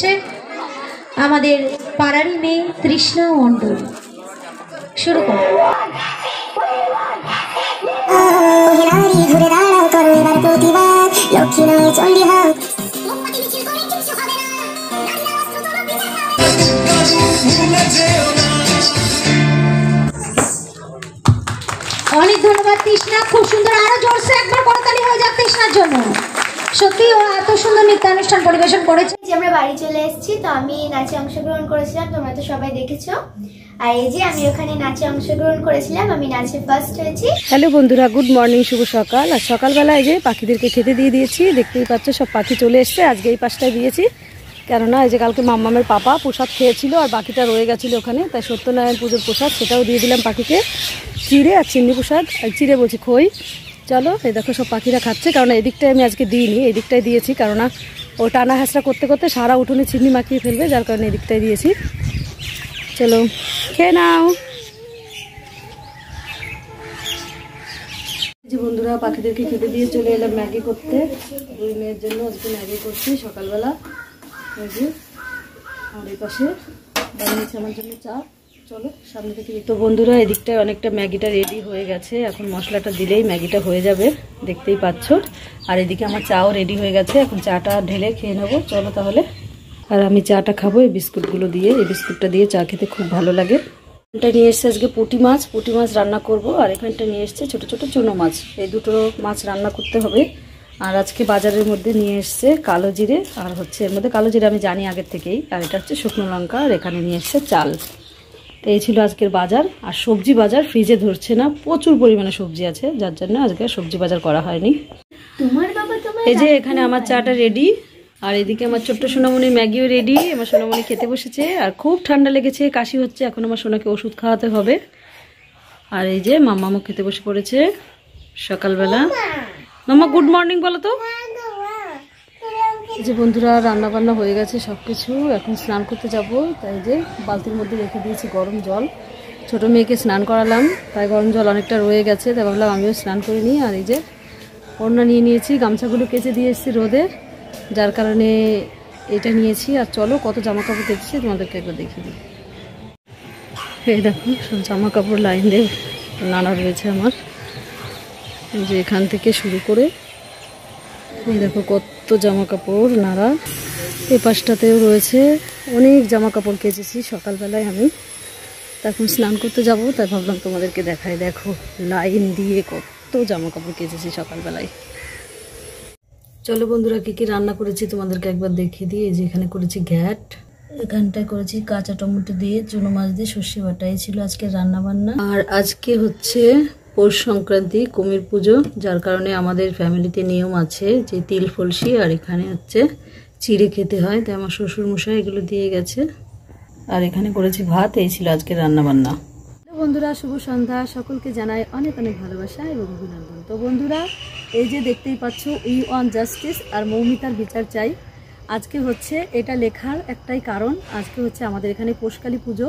করছে আমাদের পাড়ারই মেয়ে তৃষ্ণা মণ্ডল। শুরু করো। অনেক ধন্যবাদ তৃষ্ণা, খুব সুন্দর। আরো জোরসে একবার করতালি হয়ে যাক তৃষ্ণার জন্য। সত্যি ও এত সুন্দর নৃত্যানুষ্ঠান পরিবেশন করেছে। আমরা বাড়ি চলে এসেছি, তো আমি নাচে অংশগ্রহণ করেছিলাম, তোমরা তো সবাই দেখেছো। আর এই যে আমি ওখানে নাচে অংশগ্রহণ করেছিলাম, আমি নাচে ফার্স্ট হয়েছি। হ্যালো বন্ধুরা, গুড মর্নিং, শুভ সকাল। আর সকালবেলায় যে পাখিদেরকে খেতে দিয়ে দিয়েছি, দেখতেই পাচ্ছ সব পাখি চলে এসছে। আজকে এই পাশটায় দিয়েছি, কেননা এই যে কালকে মাম্মামের পাপা প্রসাদ খেয়েছিল আর বাকিটা রয়ে গেছিলো ওখানে, তাই সত্যনারায়ণ পুজোর প্রসাদ সেটাও দিয়ে দিলাম পাখিকে। চিড়ে আর চিন্নি প্রসাদ, আর চিড়ে বলছি খই। চলো, এই দেখো সব পাখিরা খাচ্ছে, কারণ এদিকটায় আমি আজকে দিইনি, এই দিকটায় দিয়েছি, কেননা ও টানা হাঁচড়া করতে করতে সারা উঠোনে চিনি মাখিয়ে ফেলবে, যার কারণে এদিকটায় দিয়েছি। চলো খেয়ে নাও। যে বন্ধুরা, পাখিদেরকে খেতে দিয়ে চলে এলাম ম্যাগি করতে। দুই মেয়ের জন্য আজকে ম্যাগি করছি সকালবেলা। আর এই পাশে বানিয়েছি আমার জন্য চা। চলো সামনে থেকে। তো বন্ধুরা, এদিকটায় অনেকটা ম্যাগিটা রেডি হয়ে গেছে, এখন মশলাটা দিলেই ম্যাগিটা হয়ে যাবে, দেখতেই পাচ্ছ। আর এদিকে আমার চাও রেডি হয়ে গেছে, এখন চাটা ঢেলে খেয়ে নেবো। চলো তাহলে। আর আমি চাটা খাবো এই বিস্কুটগুলো দিয়ে, এই বিস্কুটটা দিয়ে চা খেতে খুব ভালো লাগে। এটা নিয়ে এসছে আজকে পুঁটি মাছ রান্না করব। আর এখানটা নিয়ে এসছে ছোট ছোট চুনো মাছ, এই দুটো মাছ রান্না করতে হবে। আর আজকে বাজারের মধ্যে নিয়ে এসছে কালো জিরে, আর হচ্ছে এর মধ্যে কালো জিরে আমি জানি আগের থেকেই, আর এটা হচ্ছে শুকনো লঙ্কা, আর এখানে নিয়ে এসছে চাল। তো এই ছিল আজকের বাজার। আর সবজি বাজার ফ্রিজে ধরছে না, প্রচুর পরিমাণে সবজি আছে, যার জন্য আজকে সবজি বাজার করা হয়নি। এই যে এখানে আমার চাটা রেডি, আর এদিকে আমার ছোট্ট সোনামণি ম্যাগিও রেডি। আমার সোনামণি খেতে বসেছে, আর খুব ঠান্ডা লেগেছে, কাশি হচ্ছে, এখন আমার সোনাকে ওষুধ খাওয়াতে হবে। আর এই যে মাম্মামও খেতে বসে পড়েছে সকালবেলা। মাম্মা গুড মর্নিং বলো তো। এই যে বন্ধুরা, রান্না বান্না হয়ে গেছে সব কিছু, এখন স্নান করতে যাব। তাই যে বালতির মধ্যে রেখে দিয়েছি গরম জল, ছোট মেয়েকে স্নান করালাম, তাই গরম জল অনেকটা রয়ে গেছে, তাই ভাবলাম আমিও স্নান করে নিই। আর এই যে ওড়না নিয়ে নিয়েছি, গামছাগুলো কেচে দিয়ে এসেছি রোদে, যার কারণে এটা নিয়েছি। আর চলো কত জামা কাপড় কেচেছি তোমাদেরকে একবার দেখিয়ে দিই। এই দেখো সব জামা কাপড় লাইন দিয়ে নানা রয়েছে আমার, যে এখান থেকে শুরু করে এই দেখো কত জামা কাপড় নাড়া। এই পাশটাতেও রয়েছে অনেক জামা কাপড় কেচেছি সকালবেলায় আমি। তখন স্নান করতে যাব, তাই ভাবলাম তোমাদেরকে দেখাই। দেখো লাইন দিয়ে কত জামা কাপড় কেচেছি সকালবেলায়। চলো বন্ধুরা, কি কি রান্না করেছি তোমাদেরকে একবার দেখিয়ে দিই। এই যে এখানে করেছি ঘ্যাট, এখানটায় করেছি কাঁচা টমেটো দিয়ে চুনো মাছ দিয়ে সর্ষে বাটা, এই ছিল আজকে রান্না বান্না। আর আজকে হচ্ছে পৌষ সংক্রান্তি, কুমির পুজো, যার কারণে আমাদের ফ্যামিলিতে নিয়ম আছে যে তিল ফলসি আর এখানে হচ্ছে চিড়ে খেতে হয়, তাই আমার শ্বশুর মশাই এগুলো দিয়ে গেছে। আর এখানে করেছি ভাত, এই ছিল আজকে রান্না বান্না। বন্ধুরা, শুভ সন্ধ্যা, সকলকে জানাই অনেক অনেক ভালোবাসা এবং অভিনন্দন। তো বন্ধুরা, এই যে দেখতেই পাচ্ছ উই ওয়ান্ট জাস্টিস আর মৌমিতার বিচার চাই, আজকে হচ্ছে এটা লেখার একটাই কারণ, আজকে হচ্ছে আমাদের এখানে পৌষকালী পুজো,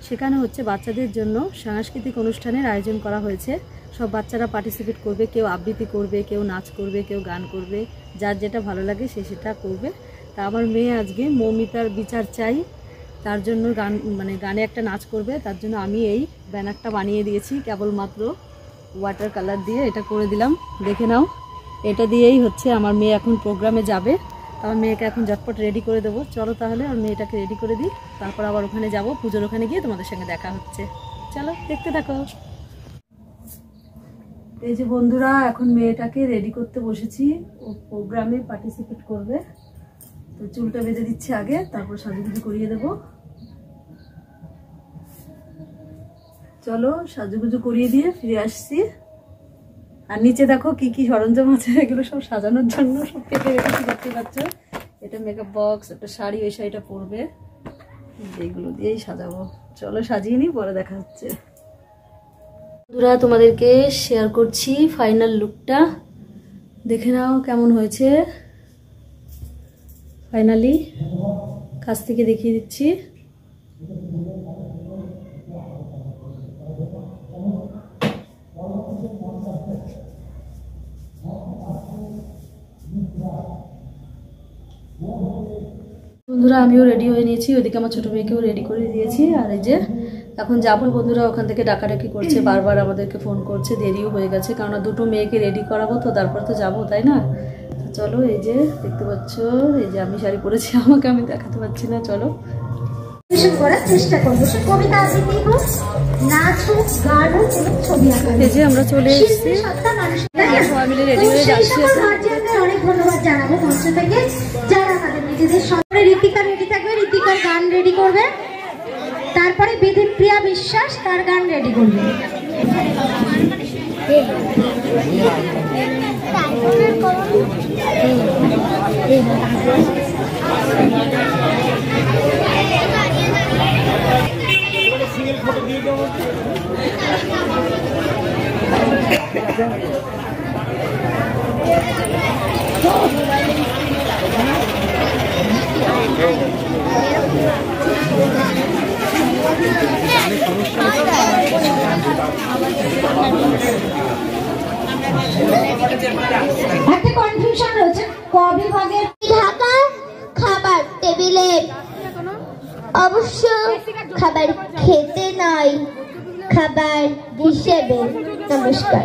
সেখানে হচ্ছে বাচ্চাদের জন্য সাংস্কৃতিক অনুষ্ঠানের আয়োজন করা হয়েছে। সব বাচ্চারা পার্টিসিপেট করবে, কেউ আবৃত্তি করবে, কেউ নাচ করবে, কেউ গান করবে, যার যেটা ভালো লাগে সে সেটা করবে। তা আমার মেয়ে আজকে মৌমিতার বিচার চাই, তার জন্য গানে একটা নাচ করবে, তার জন্য আমি এই ব্যানারটা বানিয়ে দিয়েছি কেবলমাত্র ওয়াটার কালার দিয়ে, এটা করে দিলাম, দেখে নাও। এটা দিয়েই হচ্ছে আমার মেয়ে এখন প্রোগ্রামে যাবে। আমার মেয়েকে এখন ঝটপট রেডি করে দেবো। চলো তাহলে আর মেয়েটাকে রেডি করে দিই, তারপর আবার ওখানে যাব, পুজোর ওখানে গিয়ে তোমাদের সঙ্গে দেখা হচ্ছে। চলো দেখতে থাকো। এই যে বন্ধুরা, এখন মেয়েটাকে রেডি করতে বসেছি, ও প্রোগ্রামে পার্টিসিপেট করবে। তো চুলটা বেঁধে দিচ্ছি আগে, তারপর সাজুগুজু করিয়ে দেবো। চলো সাজুগুজু করিয়ে দিয়ে ফিরে আসছি। আর নিচে দেখো কি কি সরঞ্জাম আছে, এগুলো সব সাজানোর জন্য সব কেটে রেখেছি, দেখতে পাচ্ছ। এটা মেকআপ বক্স, একটা শাড়ি, ওই শাড়িটা পরবে, এইগুলো দিয়েই সাজাবো। চলো সাজিয়ে নিই, পরে দেখা হচ্ছে। বন্ধুরা, তোমাদেরকে শেয়ার করছি ফাইনাল লুকটা, দেখে নাও কেমন হয়েছে। ফাইনালি কাছ থেকে দেখিয়ে দিচ্ছি। বন্ধুরা আমিও রেডি হয়ে নিয়েছি, ওইদিকে আমার ছোটো মেয়েকেও রেডি করে দিয়েছি। আর এই যে এখন যাবো, বন্ধুরা ওখান থেকে ডাকাডাকি করছে, বারবার আমাদেরকে ফোন করছে, দেরিও হয়ে গেছে, কারণ দুটো মেয়েকে রেডি করাবো তো, তারপর তো যাবো, তাই না? চলো, এই যে দেখতে পাচ্ছ, এই যে আমি শাড়ি পরেছি, আমাকে আমি দেখাতে পারছি না। চলো করার চেষ্টা করবো, সে কবিতা আবৃত্তি হোক, নাচ হোক, গান হোক এবং ছবি আঁকা। এই যে আমরা চলে এসেছি, সবাই মিলে রেডি হয়ে যাচ্ছি। অনেক ধন্যবাদ জানাবো মঞ্চ থেকে, যারা আমাদের নিজেদের সঙ্গে। ঋতিকা রেডি থাকবে, ঋতিকার গান রেডি করবে, তারপরে বিধির প্রিয়া বিশ্বাস তার গান রেডি করবে। একটা কনফিউশন রয়েছে, ক বিভাগের ঢাকা খাবার টেবিলে অবশ্য খাবার খেতে নয়, খাবার হিসেবে। নমস্কার।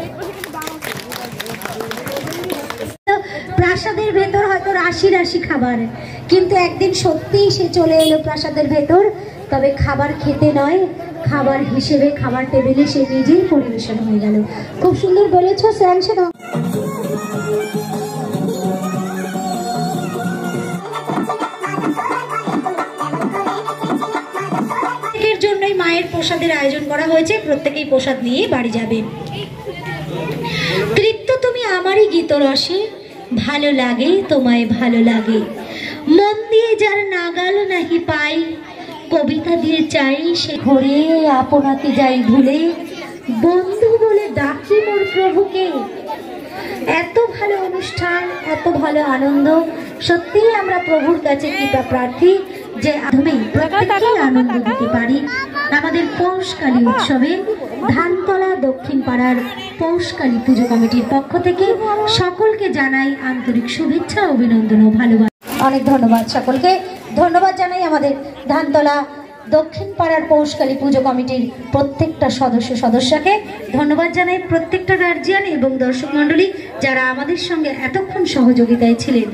প্রাসাদের ভেতর হয়তো রাশি রাশি খাবার, কিন্তু একদিন সত্যিই সে চলে এলো প্রাসাদের ভেতর, তবে খাবার খেতে নয়, খাবার হিসেবে খাবার টেবিলে সে নিজেই পরিবেশন হয়ে গেল। খুব সুন্দর বলেছো শ্রেয়াংশু। প্রত্যেকের জন্যই মায়ের প্রসাদের আয়োজন করা হয়েছে, প্রত্যেকেই প্রসাদ নিয়ে বাড়ি যাবে। তৃপ্ত তুমি আমারই গীত রসে, ভালো লাগে তোমায় ভালো লাগে, মন দিয়ে যার নাগাল নাহি পাই, কবিতা দিয়ে চাই সে ঘরে আপনাকে যাই ভুলে, বন্ধু বলে ডাকি মোর প্রভুকে। এত ভালো অনুষ্ঠান, এত ভালো আনন্দ, সত্যিই আমরা প্রভুর কাছে কৃপা প্রার্থী যে আমি প্রত্যেককে আনন্দ দিতে পারি। আমাদের পৌষকালী উৎসবে ধানতলা দক্ষিণ পাড়ার পৌষকালী পুজো কমিটির পক্ষ থেকে সকলকে জানাই আন্তরিক শুভেচ্ছা, অভিনন্দন ও ভালোবাসা। অনেক ধন্যবাদ সকলকে, ধন্যবাদ জানাই আমাদের ধানতলা দক্ষিণ পাড়ার পৌষকালী পুজো কমিটির প্রত্যেকটা সদস্যকে, ধন্যবাদ জানাই প্রত্যেকটা গার্জিয়ান এবং দর্শক মণ্ডলী যারা আমাদের সঙ্গে এতক্ষণ সহযোগিতায় ছিলেন।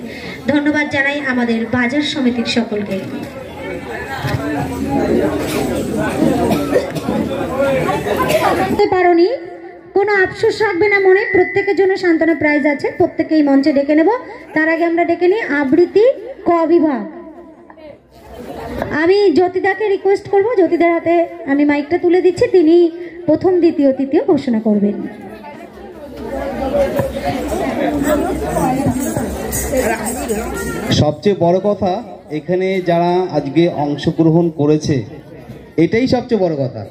ধন্যবাদ জানাই আমাদের বাজার সমিতির সকলকে। পারোনি কোনো আফসোস রাখবে না মনে, প্রত্যেকের জন্য সান্ত্বনা প্রাইজ আছে, প্রত্যেকেই মঞ্চে ডেকে নেব। তার আগে আমরা ডেকে নিই আবৃত্তি ক বিভাগ। আমি জ্যোতিদাকে রিকোয়েস্ট করব, জ্যোতিদার হাতে আমি মাইকটা তুলে দিচ্ছি, তিনি প্রথম দ্বিতীয় তৃতীয় ঘোষণা করবেন। সবচেয়ে বড় কথা, এখানে যারা আজকে অংশগ্রহণ করেছে এটাই সবচেয়ে বড় কথা।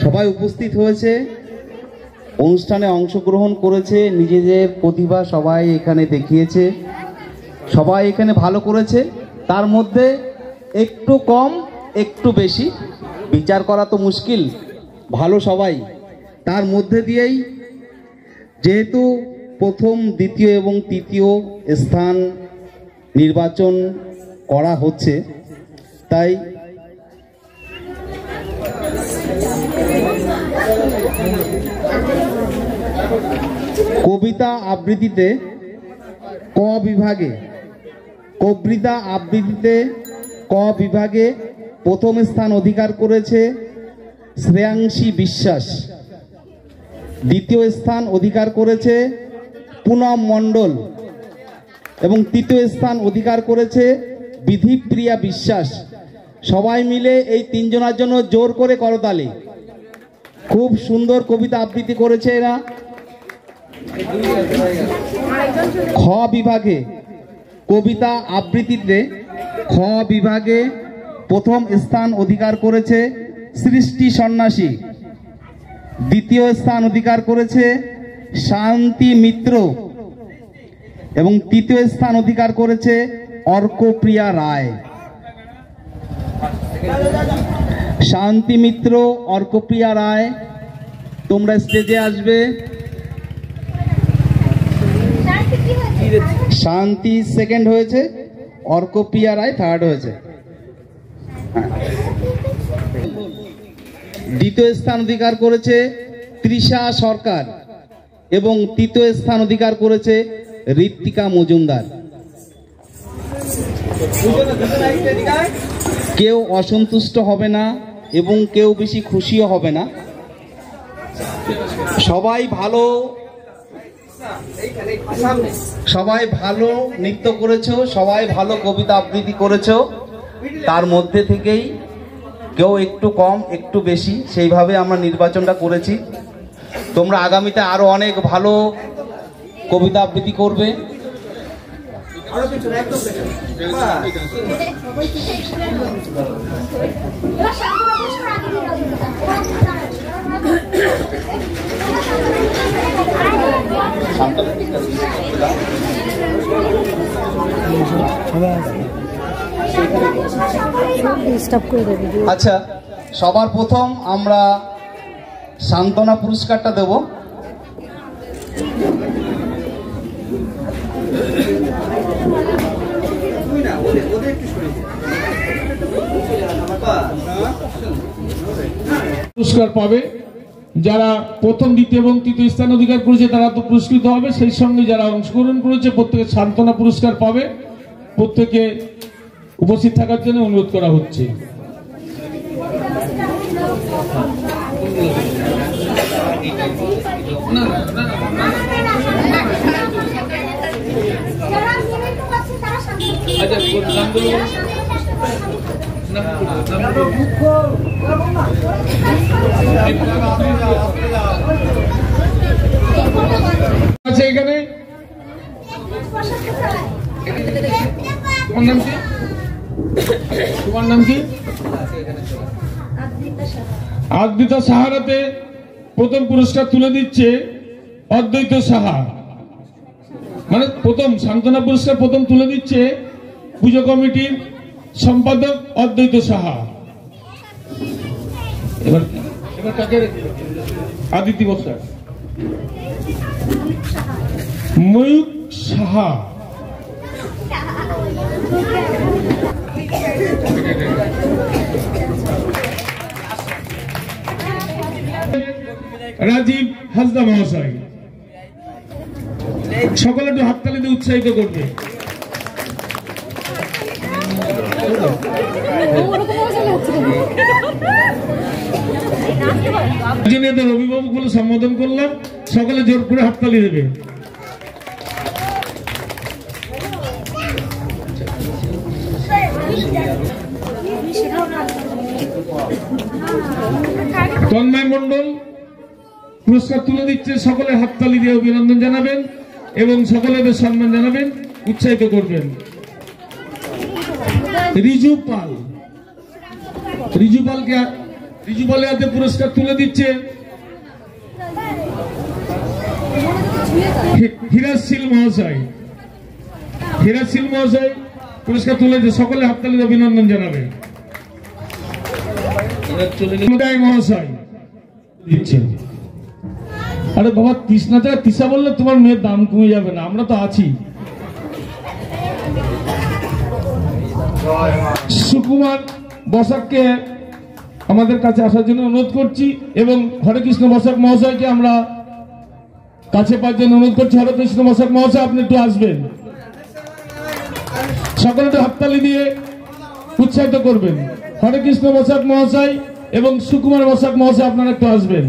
সবাই উপস্থিত হয়েছে, অনুষ্ঠানে অংশগ্রহণ করেছে, নিজেদের প্রতিভা সবাই এখানে দেখিয়েছে, সবাই এখানে ভালো করেছে। তার মধ্যে একটু কম একটু বেশি বিচার করা তো মুশকিল, ভালো সবাই। তার মধ্যে দিয়েই যেহেতু প্রথম দ্বিতীয় এবং তৃতীয় স্থান নির্বাচন করা হচ্ছে, তাই কবিতা আবৃত্তিতে ক বিভাগে প্রথম স্থান অধিকার করেছে শ্রেয়াংশী বিশ্বাস, দ্বিতীয় স্থান অধিকার করেছে পুনম মণ্ডল এবং তৃতীয় স্থান অধিকার করেছে বিধিপ্রিয়া বিশ্বাস। সবাই মিলে এই তিনজনের জন্য জোর করে করতালি। খুব সুন্দর কবিতা আবৃত্তি করেছে এরা। খ বিভাগে কবিতা আবৃত্তিতে প্রথম স্থান অধিকার করেছে সৃষ্টি সন্ন্যাসী, দ্বিতীয় স্থান অধিকার করেছে শান্তি মিত্র এবং তৃতীয় স্থান অধিকার করেছে অর্কপ্রিয়া রায়। শান্তি মিত্র, অর্কপ্রিয়া রায়, তোমরা স্টেজে আসবে। শান্তি সেকেন্ড হয়েছে, অর্কপ্রিয়া রায় থার্ড হয়েছে। দ্বিতীয় স্থান অধিকার করেছে তৃষা সরকার এবং তৃতীয় স্থান অধিকার করেছে ঋত্বিকা মজুমদার। কেউ অসন্তুষ্ট হবে না এবং কেউ বেশি খুশিও হবে না। সবাই ভালো নৃত্য করেছো, সবাই ভালো কবিতা আবৃত্তি করেছো। তার মধ্যে থেকেই কেউ একটু কম একটু বেশি সেইভাবে আমরা নির্বাচনটা করেছি। তোমরা আগামীতে আরো অনেক ভালো কবিতা আবৃত্তি করবে। আচ্ছা, সবার প্রথম আমরা সান্ত্বনা পুরস্কারটা দেব। পুরস্কার পাবে যারা প্রথম, দ্বিতীয় এবং তৃতীয় স্থান অধিকার করেছে তারা তো পুরস্কৃত হবে, সেই সঙ্গে যারা অংশগ্রহণ করেছে প্রত্যেকে সান্ত্বনা পুরস্কার পাবে। প্রত্যেকে উপস্থিত থাকার জন্য অনুরোধ করা হচ্ছে। আচ্ছা, এখানে তোমার নাম কি? তোমার নাম কি? আদ্রিতা সাহারাতে প্রথম পুরস্কার তুলে দিচ্ছে অদ্বৈত সাহা, মানে প্রথম সান্ত্বনা পুরস্কার প্রথম তুলে দিচ্ছে পুজো কমিটির সম্পাদক অদ্বৈত সাহা। এবার কাকে? আদিতি বসাক, ময়ূক সাহা, রাজীব হাসদা মহাশয়। সকলে একটু হাততালি দিয়ে উৎসাহিত করবে। এদের অভিভাবক বলে সম্বোধন করলাম, সকলে জোর করে হাততালি দেবে। তন্ময় মন্ডল পুরস্কার তুলে দিচ্ছে, সকলে হাততালি দিয়ে অভিনন্দন জানাবেন এবং সকলেদের সম্মান জানাবেন, উৎসাহিত করবেন। রিজু পালের হাতে পুরস্কার তুলে দিচ্ছে হিরাশীল মহাশয়। পুরস্কার তুলে দিচ্ছে, সকলে হাততালি দিয়ে অভিনন্দন জানাবেন। মহাশয় দিচ্ছেন। আরে বাবা, তৃষ্ণা থেকে তৃষা বললে তোমার মেয়ের দাম কমে যাবে না, আমরা তো আছি। সুকুমার বসাককে আমাদের কাছে আসার জন্য অনুরোধ করছি এবং হরে কৃষ্ণ বসাক মহাশয়কে আমরা কাছে পাওয়ার জন্য অনুরোধ করছি। হরে কৃষ্ণ বসাক মহাশয়, আপনি একটু আসবেন, সকলে একটু হাততালি দিয়ে উৎসাহিত করবেন। হরে কৃষ্ণ বসাক মহাশয় এবং সুকুমার বসাক মহাশয়, আপনারা একটু আসবেন।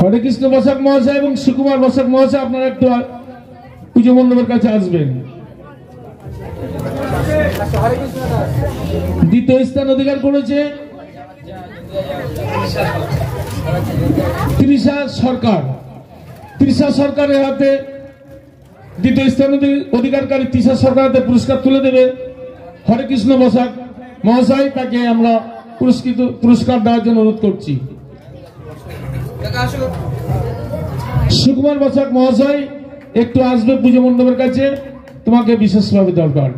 হরে কৃষ্ণ বসাক মহাশয় এবং সুকুমার বসাক মহাশয়, আপনারা একটু পুজো মণ্ডপের কাছে আসবেন। দ্বিতীয় স্থান অধিকার করেছে তৃষা সরকারের হাতে, দ্বিতীয় স্থান অধিকারকারী তৃষা সরকার হাতে পুরস্কার তুলে দেবে হরে কৃষ্ণ বসাক মহাশয়। তাকে আমরা পুরস্কার দেওয়ার জন্য অনুরোধ করছি। সুকুমার বসাক মহাশয় একটু আসবে পুজো মণ্ডপের কাছে, তোমাকে বিশেষভাবে দরকার।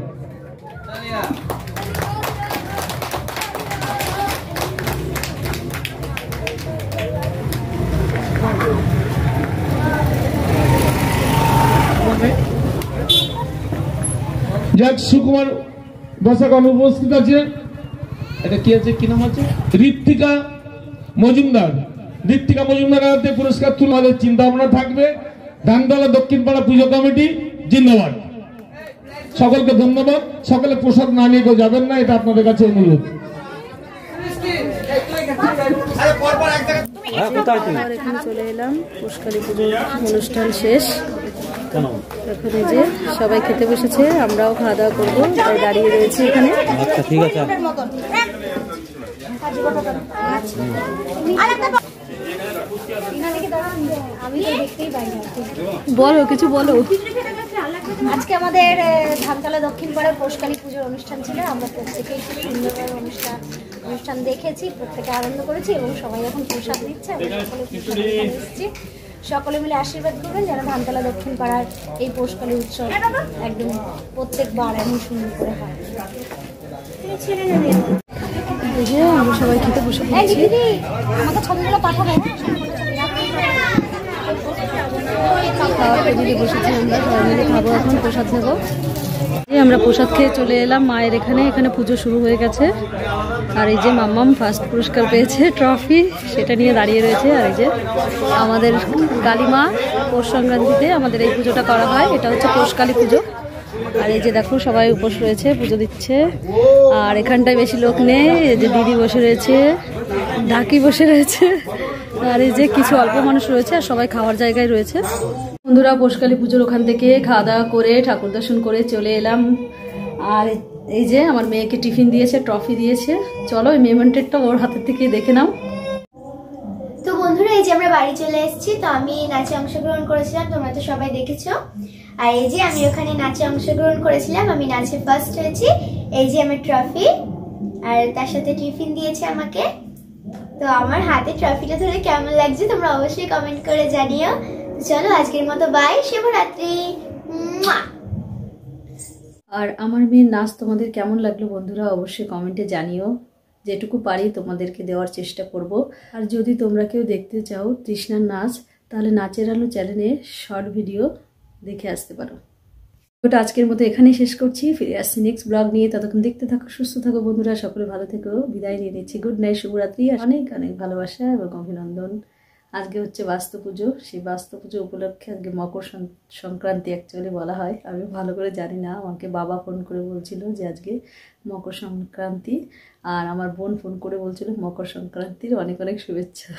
যাক সুকুমার দর্শক অনুপস্থিত আছে। এটা কি আছে, কি নাম আছে? ঋত্বিকা মজুমদার। ঋত্বিকা মজুমদারের হাতে পুরস্কার তুলে আমাদের চিন্তা ভাবনা থাকবে। ধানতলা দক্ষিণ পাড়া পুজো কমিটি জিন্দাবাদ। সকলকে ধন্যবাদ। সকলে প্রসাদ না নিয়ে কেউ যাবেন না, এটা আপনাদের কাছে অনুরোধ। এখানে চলে এলাম, পুষ্কালী পুজোর অনুষ্ঠান শেষ। এখন এই যে সবাই খেতে বসেছে, আমরাও খাওয়া দাওয়া করবো, তাই দাঁড়িয়ে রয়েছি এখানে। আচ্ছা ঠিক আছে। বলো, কিছু বলো। আজকে আমাদের ধানতলা দক্ষিণ পাড়ার পুষ্কালী পুজোর অনুষ্ঠান ছিল। আমরা প্রত্যেকেই খুব সুন্দরভাবে অনুষ্ঠান দেখেছি, প্রত্যেকে আনন্দ করেছি এবং সবাই এখন প্রসাদ দিচ্ছে। আমরা সকলে প্রসাদ এসেছি, সকলে মিলে আশীর্বাদ করবেন যেন ধানতলা দক্ষিণ পাড়ার এই পুষ্কালী উৎসব একদম প্রত্যেকবার এমন সুন্দর করে হয়। এই যে আমরা সবাই খেতে বসে পড়েছি। আমাকে ছবিগুলো পাঠাবো। খাওয়া টেবিলে বসেছি, আমরা সবাই মিলে খাবো, এখন প্রসাদ নেবো। আমরা প্রসাদ খেয়ে চলে এলাম মায়ের এখানে। এখানে পুজো শুরু হয়ে গেছে। আর এই যে মাম্মাম ফার্স্ট পুরস্কার পেয়েছে, ট্রফি, সেটা নিয়ে দাঁড়িয়ে রয়েছে। আর এই যে আমাদের কালীমা, পৌষ সংক্রান্তিতে আমাদের এই পুজোটা করা হয়। এটা হচ্ছে পৌষকালী পুজো। আর এই যে দেখো সবাই উপোস রয়েছে, পুজো দিচ্ছে। আর এখানটায় বেশি লোক নেই, এই যে দিদি বসে রয়েছে, ঢাকি বসে রয়েছে। আর এই যে কিছু অল্প মানুষ রয়েছে, আর সবাই খাওয়ার জায়গায় রয়েছে। বন্ধুরা, পৌষকালী পুজোর ওখান থেকে খাওয়া দাওয়া করে ঠাকুর দর্শন করে চলে এলাম। আর এই যে আমার মেয়েকে টিফিন দিয়েছে, ট্রফি দিয়েছে। চলো এই মেমেন্টেরটা ওর হাতের থেকে দেখে নাও। তো বন্ধুরা, এই যে আমরা বাড়ি চলে এসেছি। তো আমি নাচে অংশগ্রহণ করেছিলাম, তোমরা তো সবাই দেখেছো। আর এই যে আমি ওখানে নাচে অংশগ্রহণ করেছিলাম, আমি নাচে ফার্স্ট হয়েছি। এই যে আমার ট্রফি, আর তার সাথে টিফিন দিয়েছে আমাকে। তো আমার হাতে ট্রফিটা ধরে কেমন লাগছে তোমরা অবশ্যই কমেন্ট করে জানিও। চলো আজকের মতো বাই, শুভরাত্রি। আর আমার মেয়ের নাচ তোমাদের কেমন লাগলো বন্ধুরা অবশ্যই কমেন্টে জানিও। যেটুকু পারি তোমাদেরকে দেওয়ার চেষ্টা করব। আর যদি তোমরা কেউ দেখতে চাও তৃষ্ণার নাচ, তাহলে নাচের আলো চ্যানেলে শর্ট ভিডিও দেখে আসতে পারো। ওটা আজকের মতো এখানেই শেষ করছি, ফিরে আসছি নেক্সট ব্লগ নিয়ে। ততক্ষণ দেখতে থাকো, সুস্থ থাকো বন্ধুরা, সকলে ভালো থেকো। বিদায় নিয়ে নিচ্ছি, গুড নাইট, শুভরাত্রি। আর অনেক অনেক ভালোবাসা এবং অভিনন্দন। আজকে হচ্ছে বাস্তু পুজো, সেই বাস্তু পুজো উপলক্ষে আজকে মকর সংক্রান্তি অ্যাকচুয়ালি বলা হয়। আমি ভালো করে জানি না, আমাকে বাবা ফোন করে বলছিল যে আজকে মকর সংক্রান্তি, আর আমার বোন ফোন করে বলছিল মকর সংক্রান্তির অনেক অনেক শুভেচ্ছা।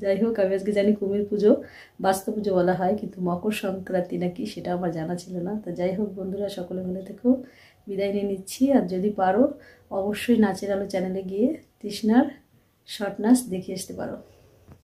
যাই হোক, আমি আজকে জানি কুমির পুজো বাস্তু পুজো বলা হয়, কিন্তু মকর সংক্রান্তি নাকি সেটা আমার জানা ছিল না। তো যাই হোক বন্ধুরা, সকলে ভালো থেকো, বিদায় নিয়ে নিচ্ছি। আর যদি পারো অবশ্যই নাচের আলো চ্যানেলে গিয়ে তৃষ্ণার শর্ট নাচ দেখে আসতে পারো।